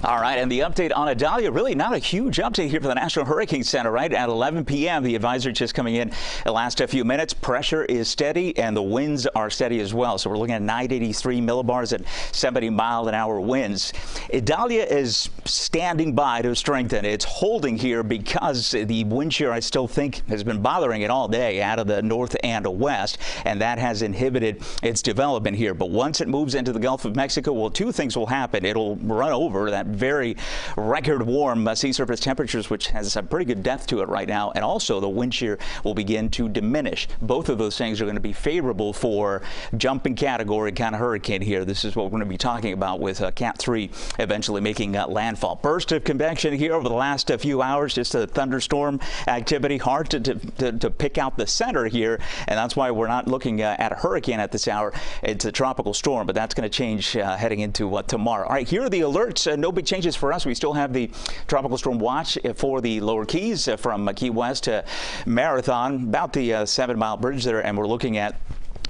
All right, and the update on Idalia, really not a huge update here for the National Hurricane Center, right? At 11 p.m., the advisory just coming in the last few minutes. Pressure is steady, and the winds are steady as well. So we're looking at 983 millibars at 70-mile-an-hour winds. Idalia is standing by to strengthen. It's holding here because the wind shear, I still think, has been bothering it all day out of the north and west, and that has inhibited its development here. But once it moves into the Gulf of Mexico, well, two things will happen. It'll run over that very record warm sea surface temperatures, which has a pretty good depth to it right now, and also the wind shear will begin to diminish. Both of those things are going to be favorable for jumping category kind of hurricane here. This is what we're going to be talking about with Cat 3 eventually making landfall. Burst of convection here over the last few hours, just a thunderstorm activity. Hard to pick out the center here, and that's why we're not looking at a hurricane at this hour. It's a tropical storm, but that's going to change heading into tomorrow. All right, here are the alerts. No big changes for us. We still have the tropical storm watch for the lower Keys from Key West to Marathon, about the 7-mile bridge there, and we're looking at,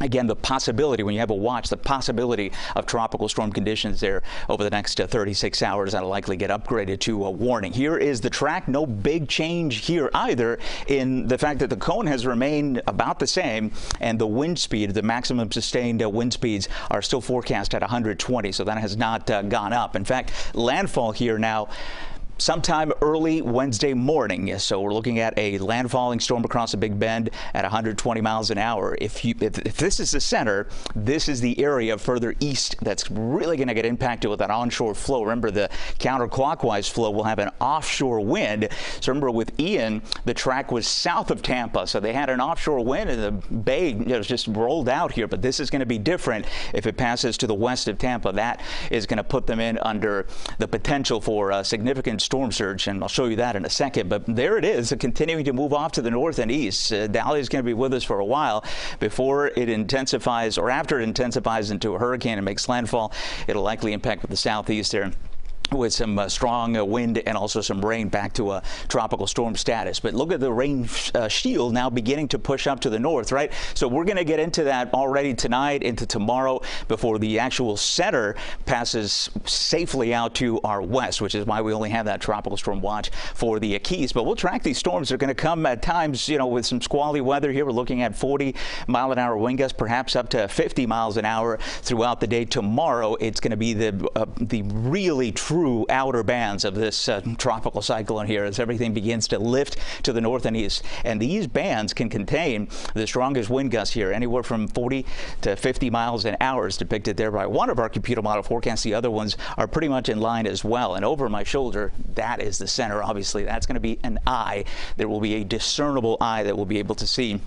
again, the possibility, when you have a watch, the possibility of tropical storm conditions there over the next 36 hours that'll likely get upgraded to a warning. Here is the track. No big change here either in the fact that the cone has remained about the same, and the wind speed, the maximum sustained wind speeds are still forecast at 120, so that has not gone up. In fact, landfall here now sometime early Wednesday morning. So we're looking at a landfalling storm across the Big Bend at 120 miles an hour. If this is the center, this is the area further east that's really going to get impacted with that onshore flow. Remember, the counterclockwise flow will have an offshore wind. So remember, with Ian, the track was south of Tampa, so they had an offshore wind, and the bay just rolled out here. But this is going to be different if it passes to the west of Tampa. That is going to put them in under the potential for a significant storm surge, and I'll show you that in a second. But there it is, continuing to move off to the north and east. Idalia is going to be with us for a while before it intensifies, or after it intensifies into a hurricane and makes landfall. It'll likely impact with the southeast there, with some strong wind and also some rain back to a tropical storm status. But look at the rain shield now beginning to push up to the north, right? So we're going to get into that already tonight, into tomorrow, before the actual center passes safely out to our west, which is why we only have that tropical storm watch for the Keys. But we'll track these storms. They're going to come at times, with some squally weather here. We're looking at 40-mile-an-hour wind gusts, perhaps up to 50 miles an hour throughout the day. Tomorrow, it's going to be the really true outer bands of this tropical cyclone here as everything begins to lift to the north and east. And these bands can contain the strongest wind gusts here, anywhere from 40 to 50 miles an hour is depicted there by one of our computer model forecasts. The other ones are pretty much in line as well. And over my shoulder, that is the center. Obviously, that's going to be an eye. There will be a discernible eye that we'll be able to see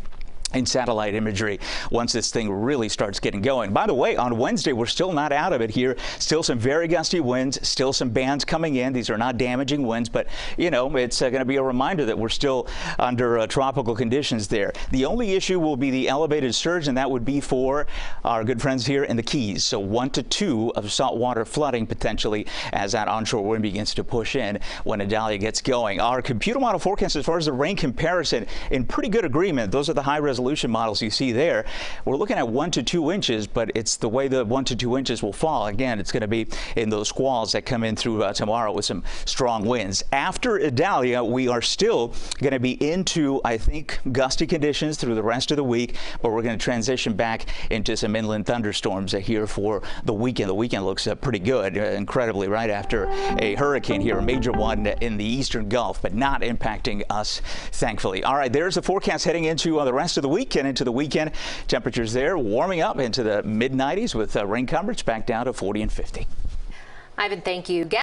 in satellite imagery once this thing really starts getting going. By the way, on Wednesday, we're still not out of it here. Still some very gusty winds, still some bands coming in. These are not damaging winds, but it's going to be a reminder that we're still under tropical conditions there. The only issue will be the elevated surge, and that would be for our good friends here in the Keys. So 1 to 2 of saltwater flooding potentially as that onshore wind begins to push in when Idalia gets going. Our computer model forecast, as far as the rain comparison, in pretty good agreement. Those are the high resolution models you see there. We're looking at 1 to 2 inches, but it's the way the 1 to 2 inches will fall. Again, it's going to be in those squalls that come in through tomorrow with some strong winds. After Idalia, we are still going to be into, I think, gusty conditions through the rest of the week, but we're going to transition back into some inland thunderstorms here for the weekend. The weekend looks pretty good, incredibly, right after a hurricane here, a major one in the eastern Gulf, but not impacting us, thankfully. All right, there's the forecast heading into the rest of the week and into the weekend. Temperatures there warming up into the mid-90s with rain coverage back down to 40 and 50. Ivan, thank you.